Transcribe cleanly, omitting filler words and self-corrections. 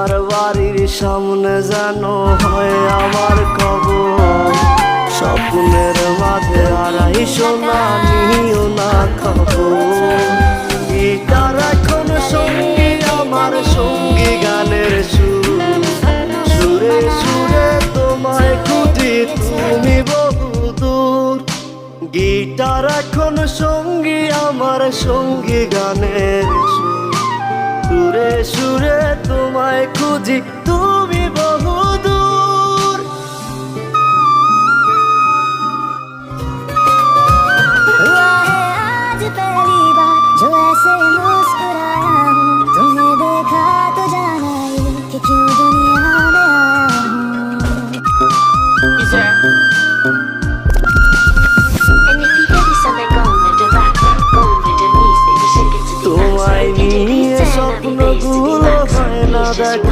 আর বাড়ির সামনে যেন হয় আমার কবর, স্বপ্নের মাঝে হারাই সোনা নিও না খবর। গিটার এখন সঙ্গী আমার, সঙ্গী গানের সুর, সুরে সুরে তোমায় খুঁজি তুমি বহুদূর। গিটার এখন সঙ্গী আমার, সঙ্গী গানের সুর, সুরে সুরে তোমায় খুঁজি তুমি বহুদূর। हुआ है आज पहली बार जो ऐसे मुस्कुराया हूँ, तुम्हें देखा तो जाना ये कि क्यों दुनिया में आया हूँ। And if you get this on the go with the rapper, go with the music, we should get to the তোমায় নিয়ে স্বপ্নগুলো হয় না দেখ